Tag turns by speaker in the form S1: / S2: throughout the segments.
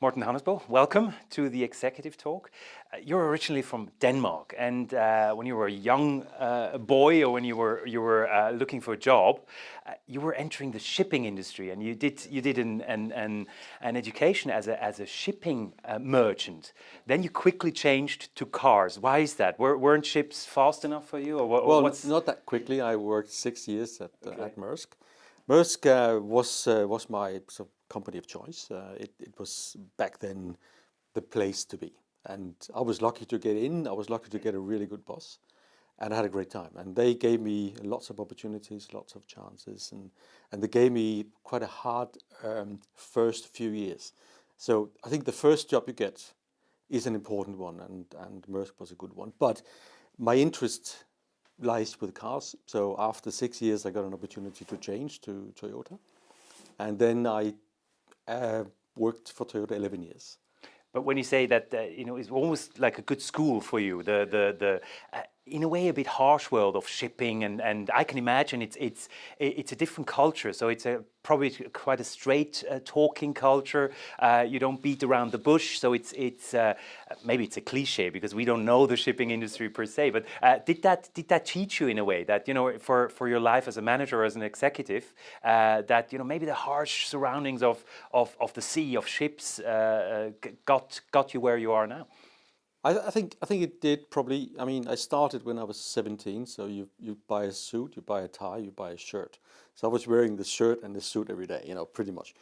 S1: Morten Hannesbo, welcome to the Executive Talk. You're originally from Denmark, and when you were a young boy, or when you were looking for a job, you were entering the shipping industry, and you did an education as a shipping merchant. Then you quickly changed to cars. Why is that? Weren't ships fast enough for you, or
S2: Well,
S1: what's...
S2: not that quickly. I worked 6 years at Maersk. Maersk was my sort of company of choice. It was back then the place to be, and I was lucky to get in. I was lucky to get a really good boss, and I had a great time. And they gave me lots of opportunities, lots of chances, and they gave me quite a hard first few years. So I think the first job you get is an important one, and Maersk was a good one. But my interest lies with cars. So after 6 years, I got an opportunity to change to Toyota, and then I worked for Toyota 11 years.
S1: But when you say that, it's almost like a good school for you, the in a way a bit harsh world of shipping, and I can imagine it's a different culture. So it's probably quite a straight talking culture. You don't beat around the bush. So it's maybe it's a cliche because we don't know the shipping industry per se. But did that teach you in a way that for your life as a manager or as an executive that maybe the harsh surroundings of the sea of ships got you where you are now?
S2: I think it did probably. I mean, I started when I was 17. So you buy a suit, you buy a tie, you buy a shirt. So I was wearing the shirt and the suit every day, pretty much.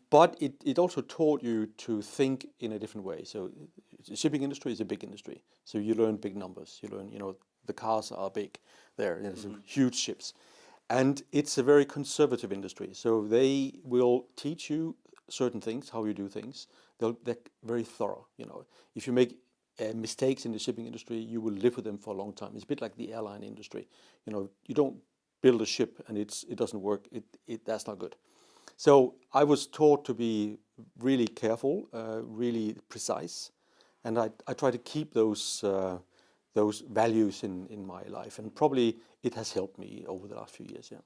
S2: But it also taught you to think in a different way. So the shipping industry is a big industry. So you learn big numbers. You learn, the cars are big there. Some huge ships. And it's a very conservative industry. So they will teach you certain things, how you do things. They're very thorough. If you make mistakes in the shipping industry, you will live with them for a long time. It's a bit like the airline industry. You don't build a ship and it doesn't work. That's not good. So I was taught to be really careful, really precise, and I try to keep those values in my life, and probably it has helped me over the last few years. Yeah.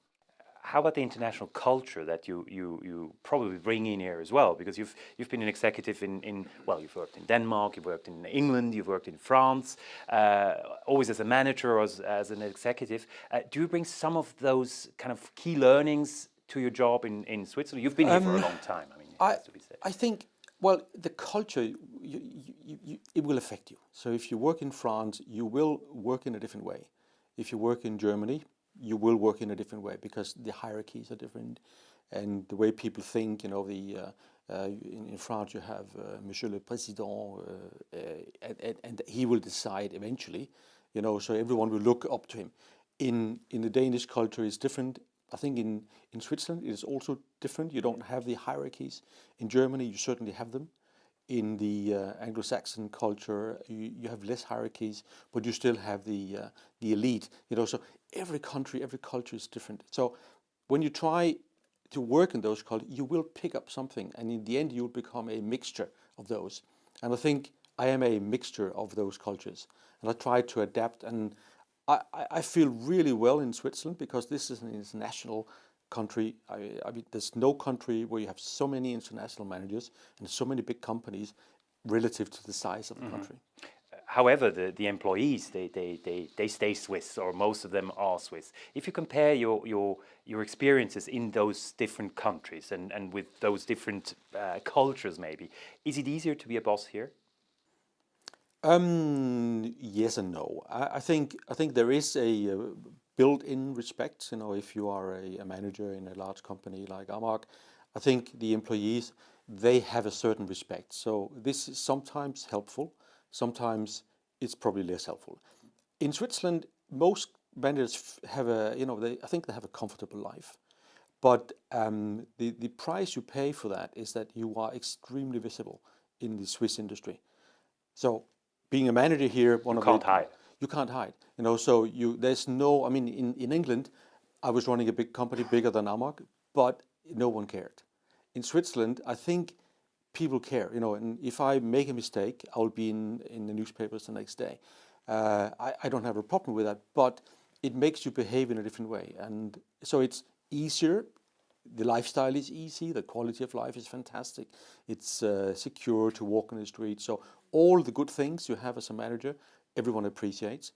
S1: How about the international culture that you probably bring in here as well? Because you've been an executive you've worked in Denmark, you've worked in England, you've worked in France, always as a manager or as an executive. Do you bring some of those kind of key learnings to your job in Switzerland? You've been here for a long time. I mean, it has to be said.
S2: I think, well, the culture, it will affect you. So if you work in France, you will work in a different way. If you work in Germany, you will work in a different way because the hierarchies are different, and the way people think. In France you have Monsieur le Président, and he will decide eventually. So everyone will look up to him. In the Danish culture, it's different. I think in Switzerland it is also different. You don't have the hierarchies. In Germany, you certainly have them. In the Anglo-Saxon culture, you have less hierarchies, but you still have the elite. So every country, every culture is different. So when you try to work in those cultures, you will pick up something, and in the end, you will become a mixture of those. And I think I am a mixture of those cultures, and I try to adapt. And I feel really well in Switzerland because this is an international country. I mean, there's no country where you have so many international managers and so many big companies relative to the size of the country.
S1: However, the employees, they stay Swiss, or most of them are Swiss. If you compare your experiences in those different countries and with those different cultures, maybe, is it easier to be a boss here?
S2: Yes and no. I think there is a built-in respect. If you are a manager in a large company like AMAG, I think the employees, they have a certain respect. So this is sometimes helpful, sometimes it's probably less helpful. In Switzerland, most managers have I think they have a comfortable life, but the price you pay for that is that you are extremely visible in the Swiss industry. So being a manager here, you can't hide. So there's no. I mean, in England, I was running a big company bigger than AMAG, but no one cared. In Switzerland, I think people care. And if I make a mistake, I'll be in the newspapers the next day. I don't have a problem with that, but it makes you behave in a different way, and so it's easier the lifestyle is easy, the quality of life is fantastic, it's secure to walk in the street. So all the good things you have as a manager, everyone appreciates.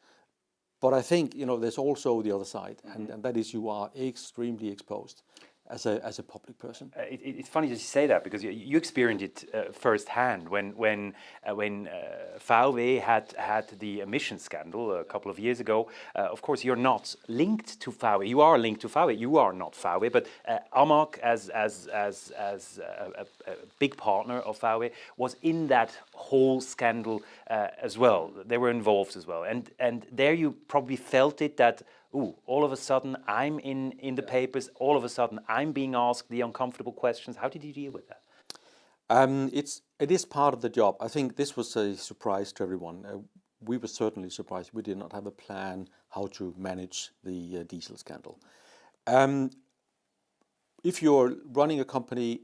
S2: But I think, there's also the other side, and that is you are extremely exposed as a public person.
S1: It's funny that you say that, because you experienced it firsthand when VW had the emission scandal a couple of years ago. Of course, you're not linked to VW. You are linked to VW. You are not VW, but AMAG, as a big partner of VW, was in that whole scandal as well. They were involved as well, and there you probably felt it that. Ooh, all of a sudden I'm in the papers, all of a sudden I'm being asked the uncomfortable questions. How did you deal with that?
S2: It is part of the job. I think this was a surprise to everyone. We were certainly surprised. We did not have a plan how to manage the diesel scandal. If you're running a company,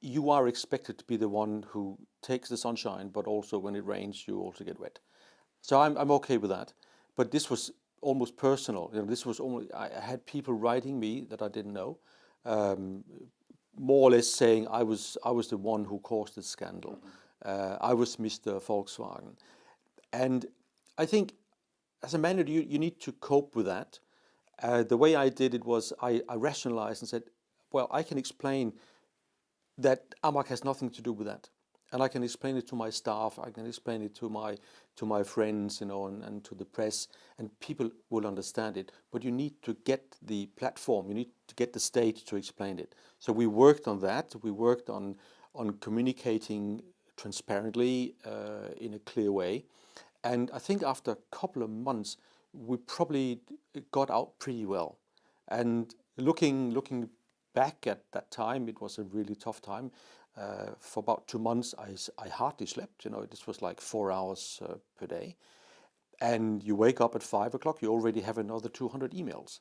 S2: you are expected to be the one who takes the sunshine, but also when it rains, you also get wet. So I'm okay with that. But this was almost personal. This was I had people writing me that I didn't know, more or less saying I was the one who caused the scandal. I was Mr. Volkswagen, and I think as a manager you need to cope with that. The way I did it was I rationalized and said, well, I can explain that AMAG has nothing to do with that. And I can explain it to my staff, I can explain it to my friends, and to the press, and people will understand it. But you need to get the platform, you need to get the stage to explain it. So we worked on that. We worked on communicating transparently in a clear way. And I think after a couple of months, we probably got out pretty well. And looking back at that time, it was a really tough time. For about 2 months, I hardly slept. This was like 4 hours per day. And you wake up at 5 o'clock, you already have another 200 emails.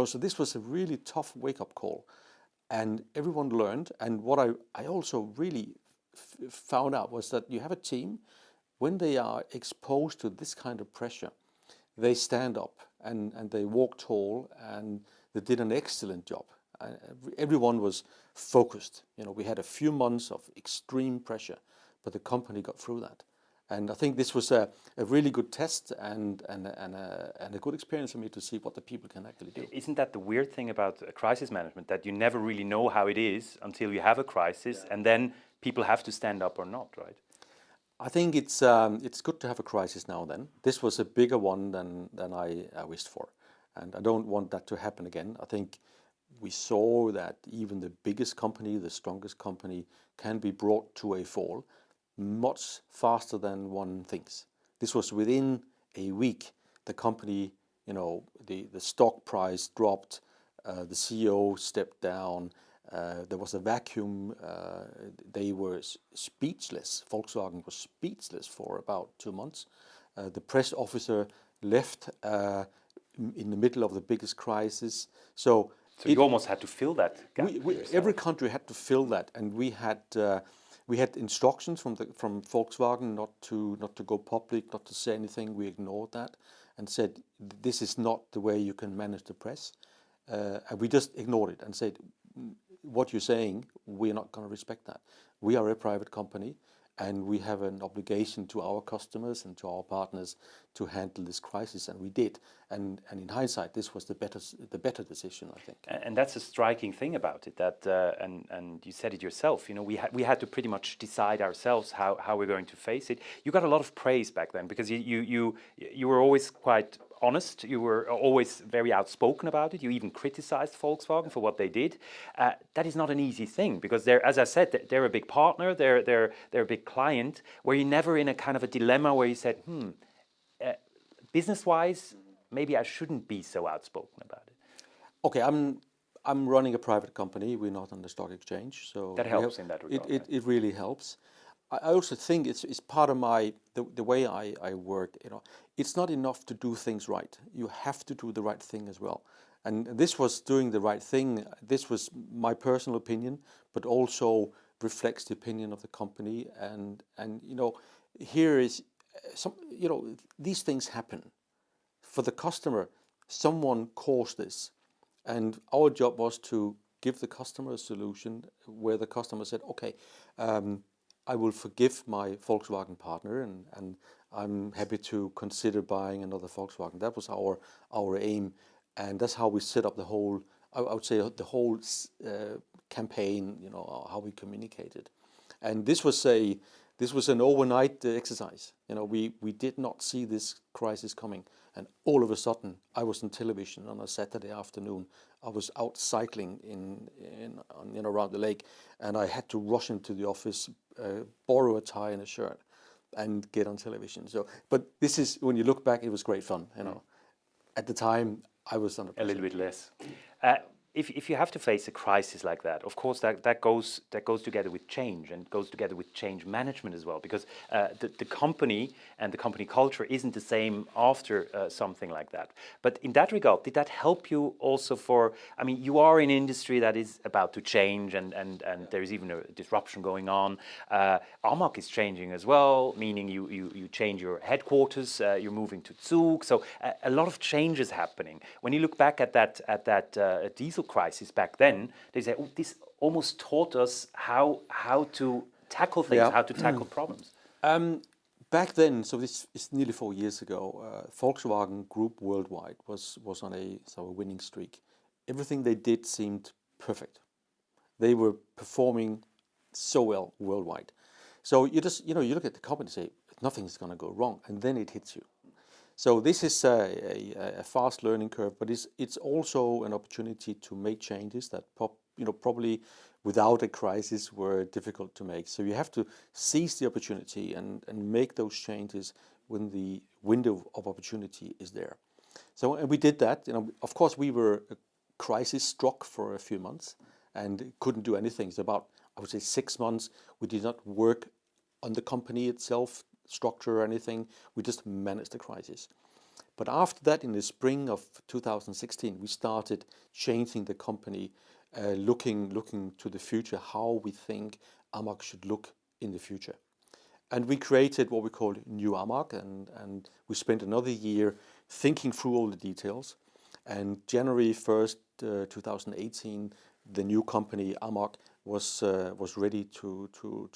S2: So this was a really tough wake-up call. And everyone learned. And what I also really found out was that you have a team, when they are exposed to this kind of pressure, they stand up and they walk tall, and they did an excellent job. Everyone was focused. We had a few months of extreme pressure, but the company got through that. And I think this was a really good test and a good experience for me to see what the people can actually do.
S1: Isn't that the weird thing about crisis management, that you never really know how it is until you have a crisis, and then people have to stand up or not, right?
S2: I think it's good to have a crisis now and then. This was a bigger one than I wished for, and I don't want that to happen again. I think we saw that even the biggest company, the strongest company, can be brought to a fall much faster than one thinks. This was within a week. The company, the stock price dropped, the CEO stepped down, there was a vacuum, they were speechless. Volkswagen was speechless for about 2 months. The press officer left in the middle of the biggest crisis. So
S1: you almost had to fill that gap.
S2: Every country had to fill that, and we had instructions from Volkswagen not to go public, not to say anything. We ignored that and said this is not the way you can manage the press, and we just ignored it and said what you're saying, we're not going to respect that. We are a private company, and we have an obligation to our customers and to our partners to handle this crisis, and we did. And in hindsight, this was the better decision, I think.
S1: And that's a striking thing about it. That and you said it yourself. We had to pretty much decide ourselves how we're going to face it. You got a lot of praise back then, because you were always quite honest. You were always very outspoken about it. You even criticized Volkswagen for what they did. That is not an easy thing, because as I said, they're a big partner. They're a big client. Were you never in a kind of a dilemma where you said, business-wise, maybe I shouldn't be so outspoken about it?
S2: Okay, I'm running a private company. We're not on the stock exchange, so
S1: that helps in that regard.
S2: It really helps. I also think it's part of the way I work. It's not enough to do things right. You have to do the right thing as well. And this was doing the right thing. This was my personal opinion, but also reflects the opinion of the company. And here is some. These things happen. For the customer, someone caused this, and our job was to give the customer a solution where the customer said, okay, I will forgive my Volkswagen partner, and I'm happy to consider buying another Volkswagen. That was our aim, and that's how we set up the whole, I would say, the whole campaign, you know, how we communicated. And this was an overnight exercise. You know, we did not see this crisis coming, and all of a sudden, I was on television on a Saturday afternoon. I was out cycling around the lake, and I had to rush into the office, borrow a tie and a shirt, and get on television. So, but this is, when you look back, it was great fun. You know, at the time I was under pressure.
S1: A little bit less. If you have to face a crisis like that, of course that goes together with change, and goes together with change management as well, because the company and the company culture isn't the same after something like that. But in that regard, did that help you also for? I mean, you are in an industry that is about to change, and there is even a disruption going on. AMAG is changing as well, meaning you change your headquarters, you're moving to Zug, so a lot of changes happening. When you look back at that diesel crisis back then, they say, oh, this almost taught us how to tackle things, how to tackle problems.
S2: Back then, so this is nearly 4 years ago, Volkswagen Group worldwide was on a winning streak. Everything they did seemed perfect. They were performing so well worldwide. So you look at the company and say, nothing's going to go wrong, and then it hits you. So this is a fast learning curve, but it's also an opportunity to make changes that probably without a crisis were difficult to make. So you have to seize the opportunity and make those changes when the window of opportunity is there. So, and we did that. You know, of course, we were crisis struck for a few months and couldn't do anything. So about, I would say, 6 months, we did not work on the company itself, structure or anything. We just managed the crisis. But after that, in the spring of 2016, we started changing the company, looking to the future, how we think AMAG should look in the future. And we created what we called New AMAG, and we spent another year thinking through all the details. And January 1st, 2018, the new company AMAG was ready to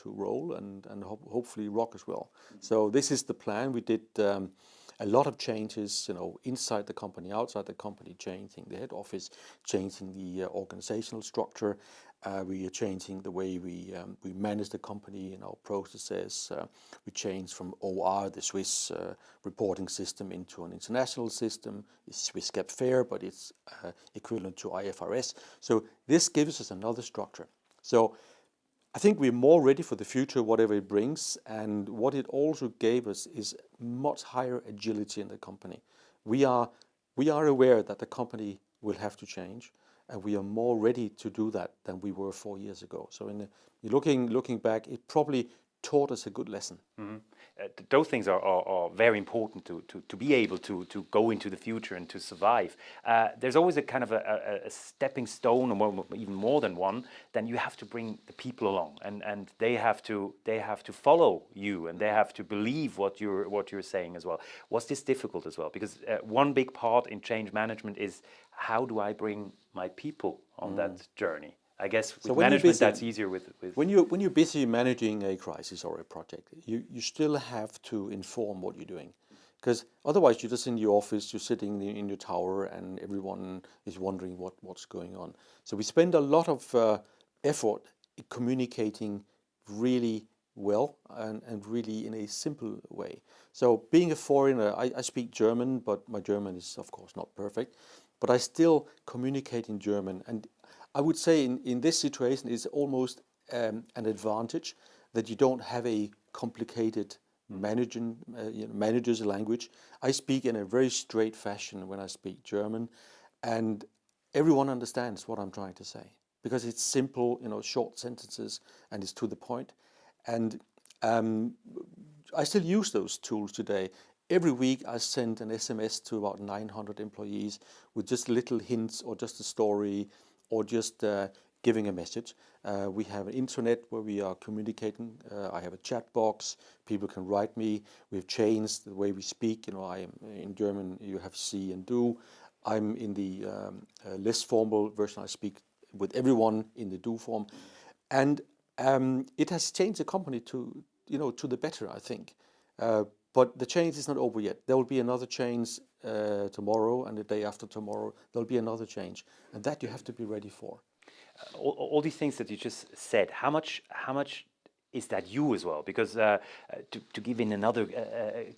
S2: roll and hopefully rock as well. So this is the plan. We did a lot of changes, you know, inside the company, outside the company, changing the head office, changing the organizational structure. We are changing the way we manage the company, you know, processes. We changed from OR, the Swiss reporting system, into an international system. It's Swiss GAAP FAIR, but it's equivalent to IFRS. So this gives us another structure. So I think we're more ready for the future, whatever it brings. And what it also gave us is much higher agility in the company. We are aware that the company will have to change, and we are more ready to do that than we were 4 years ago. So looking back, it probably taught us a good lesson.
S1: Mm-hmm. Those things are very important to be able to go into the future and to survive. There's always a kind of a stepping stone, or even more than one. Then you have to bring the people along, and they have to follow you, and they have to believe what you're saying as well. Was this difficult as well? Because one big part in change management is, how do I bring my people on that journey? I guess with management, that's easier with...
S2: When you're busy managing a crisis or a project, you still have to inform what you're doing. Because otherwise you're just in your office, you're sitting in your tower, and everyone is wondering what's going on. So we spend a lot of effort communicating really well and really in a simple way. So being a foreigner, I speak German, but my German is of course not perfect. But I still communicate in German, and I would say in this situation it's almost an advantage that you don't have a complicated manager's language. I speak in a very straight fashion when I speak German, and everyone understands what I'm trying to say because it's simple, you know, short sentences, and it's to the point. And I still use those tools today. Every week I send an SMS to about 900 employees with just little hints or just a story or just giving a message. We have an intranet where we are communicating. I have a chat box. People can write me. We've changed the way we speak. You know, I am in German. You have Sie and Du. I'm in the less formal version. I speak with everyone in the do form, and it has changed the company to to the better, I think. But the change is not over yet. There will be another change tomorrow, and the day after tomorrow there'll be another change, and that you have to be ready for.
S1: All these things that you just said, how much is that you as well? Because to give in another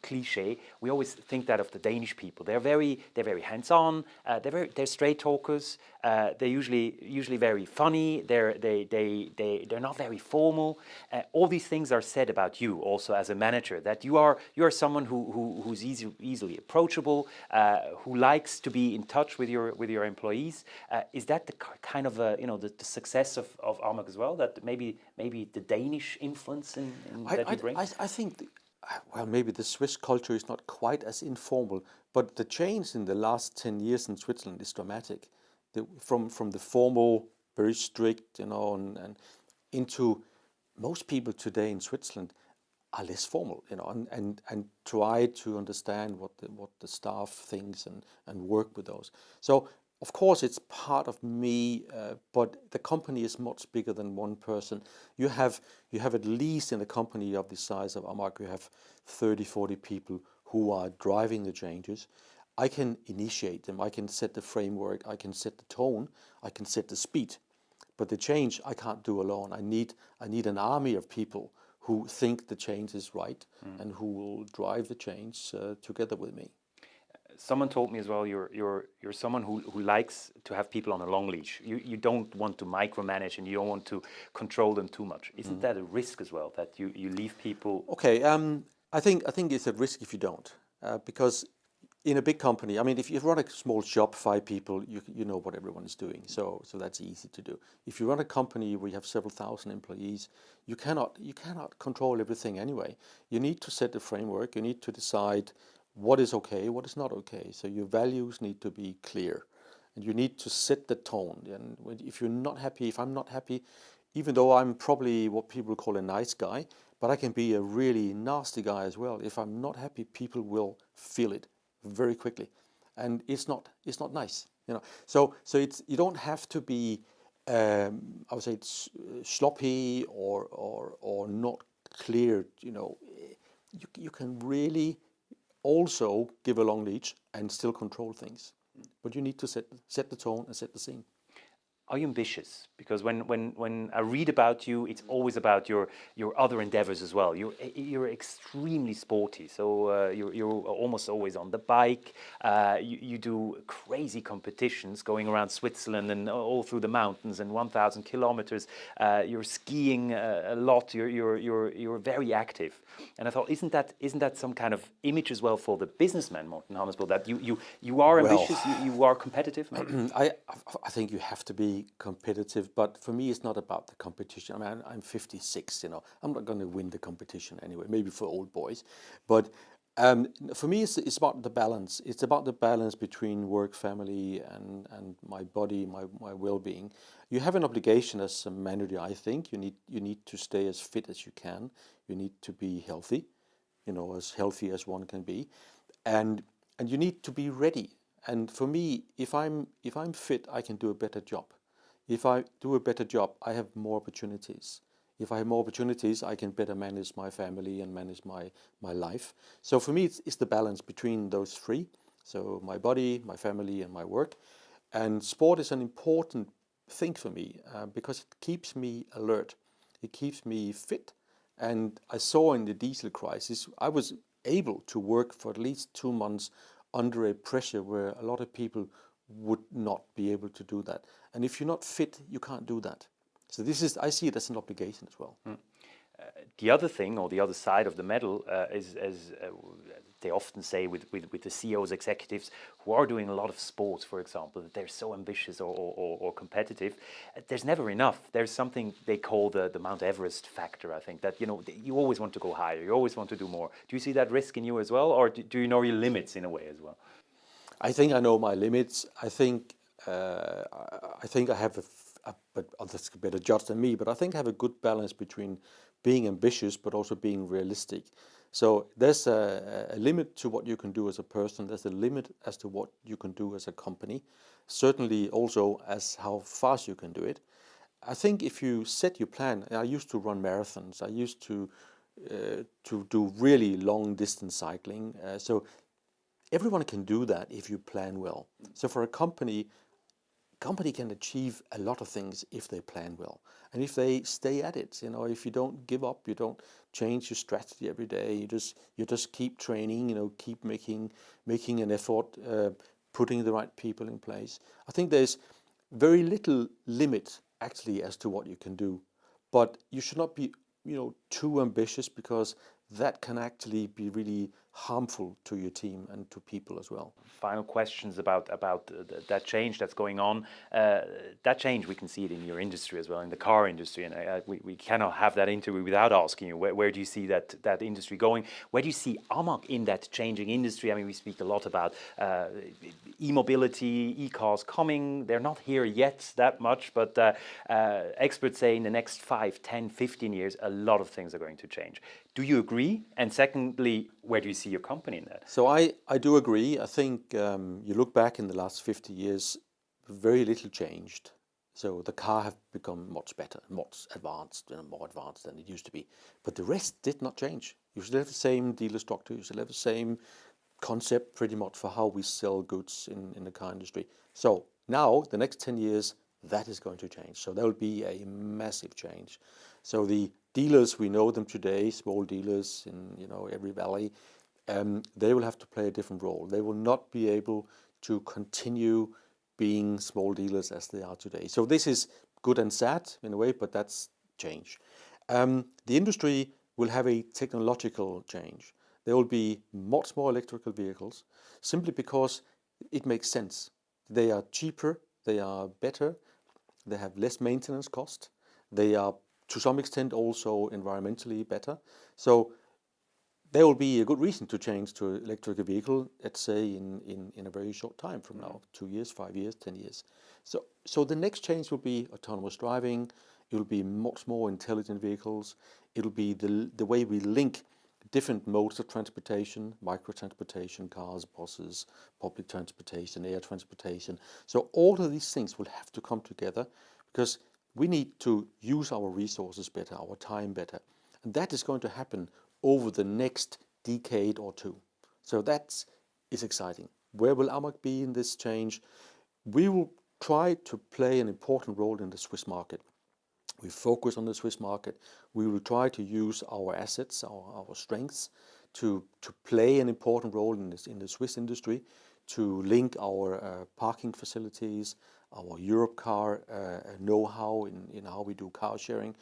S1: cliche, we always think that of the Danish people. They're very hands-on. They're straight talkers. They're usually very funny. They're not very formal. All these things are said about you also as a manager. That you are someone who's easily approachable, who likes to be in touch with your employees. Is that the kind of the success of AMAG as well? That maybe the Danish influence that you bring?
S2: I think, well, maybe the Swiss culture is not quite as informal, but the change in the last 10 years in Switzerland is dramatic. From the formal, very strict, and into most people today in Switzerland are less formal, and try to understand what the staff thinks and work with those. So of course it's part of me, but the company is much bigger than one person. You have at least in a company of the size of AMAG, you have 30-40 people who are driving the changes. I can initiate them, I can set the framework, I can set the tone, I can set the speed. But the change I can't do alone. I need an army of people who think the change is right and who will drive the change together with me.
S1: Someone told me as well, you're someone who likes to have people on a long leash. You don't want to micromanage and you don't want to control them too much. Isn't that a risk as well, that you leave people?
S2: Okay, I think it's a risk if you don't, because in a big company, I mean, if you run a small shop, 5 people, you know what everyone is doing, so that's easy to do. If you run a company where you have several thousand employees, you cannot control everything anyway. You need to set the framework. You need to decide what is okay, what is not okay. So your values need to be clear, and you need to set the tone. And if you're not happy, if I'm not happy, even though I'm probably what people call a nice guy, but I can be a really nasty guy as well. If I'm not happy, people will feel it very quickly, and it's not nice, So it's, you don't have to be, I would say, it's sloppy or not clear. You can really also give a long leash and still control things, but you need to set the tone and set the scene.
S1: Are you ambitious? Because when I read about you, it's always about your other endeavors as well. You're extremely sporty, so you're almost always on the bike. You do crazy competitions going around Switzerland and all through the mountains and 1,000 kilometers. You're skiing a lot. You're very active, and I thought, isn't that some kind of image as well for the businessman, Morten Hannesbo, that you are ambitious, you are competitive? Maybe?
S2: I think you have to be competitive, but for me it's not about the competition. I mean, I'm 56, I'm not going to win the competition anyway, maybe for old boys, but for me it's about the balance. It's about the balance between work, family, and my body, my well-being. You have an obligation as a manager. I think you need to stay as fit as you can. You need to be healthy, as healthy as one can be, and you need to be ready. And for me, if I'm fit, I can do a better job. If I do a better job, I have more opportunities. If I have more opportunities, I can better manage my family and manage my life. So for me, it's the balance between those 3. So my body, my family, and my work. And sport is an important thing for me because it keeps me alert. It keeps me fit. And I saw in the diesel crisis, I was able to work for at least 2 months under a pressure where a lot of people would not be able to do that. And if you're not fit, you can't do that. So I see it as an obligation as well.
S1: The other thing, or the other side of the medal, is as they often say with the CEOs, executives who are doing a lot of sports, for example, that they're so ambitious or competitive. There's never enough. There's something they call the Mount Everest factor, I think, that you always want to go higher, you always want to do more. Do you see that risk in you as well, or do you know your limits in a way as well?
S2: I think I know my limits. I think I have but others can better judge than me, but I think I have a good balance between being ambitious but also being realistic. So there's a limit to what you can do as a person. There's a limit as to what you can do as a company. Certainly also as how fast you can do it. I think if you set your plan, I used to run marathons. I used to do really long distance cycling. So everyone can do that if you plan well. So for a company can achieve a lot of things if they plan well and if they stay at it. If you don't give up, you don't change your strategy every day. You just keep training. Keep making an effort, putting the right people in place. I think there's very little limit actually as to what you can do, but you should not be too ambitious, because that can actually be really harmful to your team and to people as well.
S1: Final questions about that change that's going on. That change, we can see it in your industry as well, in the car industry, and we cannot have that interview without asking you, where do you see that industry going? Where do you see AMAG in that changing industry? I mean, we speak a lot about e-mobility, e-cars coming. They're not here yet that much, but experts say in the next 5, 10, 15 years, a lot of things are going to change. Do you agree? And secondly, where do you see your company in that?
S2: So I do agree. I think you look back in the last 50 years, very little changed. So the car have become much better, much advanced, more advanced than it used to be. But the rest did not change. You still have the same dealer structure. You still have the same concept pretty much for how we sell goods in the car industry. So now, the next 10 years, that is going to change. So there will be a massive change. So the dealers, we know them today, small dealers in every valley, they will have to play a different role. They will not be able to continue being small dealers as they are today. So this is good and sad in a way, but that's change. The industry will have a technological change. There will be much more electrical vehicles, simply because it makes sense. They are cheaper, they are better, they have less maintenance cost, they are to some extent also environmentally better. So there will be a good reason to change to electric vehicle, let's say in a very short time from now, 2 years, 5 years, 10 years. So the next change will be autonomous driving. It will be much more intelligent vehicles. It will be the way we link different modes of transportation, micro-transportation, cars, buses, public transportation, air transportation. So all of these things will have to come together, because we need to use our resources better, our time better. And that is going to happen over the next decade or two. So that is exciting. Where will AMAG be in this change? We will try to play an important role in the Swiss market. We focus on the Swiss market. We will try to use our assets, our strengths, to play an important role in the Swiss industry, to link our parking facilities, our Europcar know-how in how we do car sharing.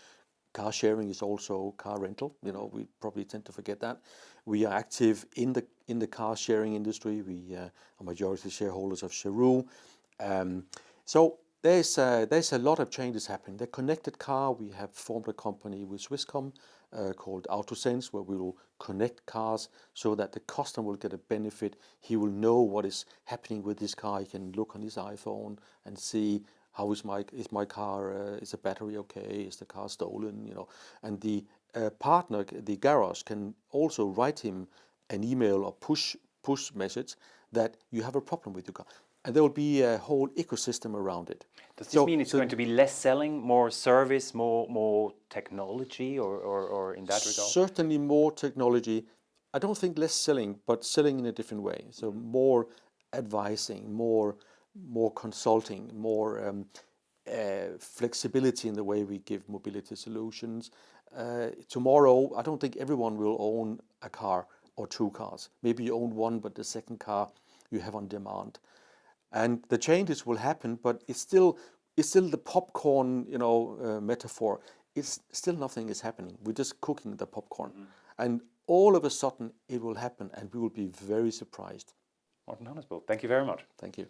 S2: Car sharing is also car rental. We probably tend to forget that. We are active in the car sharing industry. We are majority shareholders of Cheroux. So there's a lot of changes happening. The connected car, we have formed a company with Swisscom called AutoSense, where we will connect cars so that the customer will get a benefit. He will know what is happening with his car. He can look on his iPhone and see how is my car, is the battery okay, is the car stolen, And the partner, the garage, can also write him an email or push message that you have a problem with your car. And there will be a whole ecosystem around it.
S1: Does this mean it's going to be less selling, more service, more technology, or in that regard?
S2: Certainly more technology. I don't think less selling, but selling in a different way. So more advising, more consulting, more flexibility in the way we give mobility solutions. Tomorrow, I don't think everyone will own a car or 2 cars. Maybe you own one, but the second car you have on demand. And the changes will happen, but it's still the popcorn, metaphor. It's still nothing is happening. We're just cooking the popcorn, and all of a sudden it will happen, and we will be very surprised.
S1: Morten Hannesbo, thank you very much.
S2: Thank you.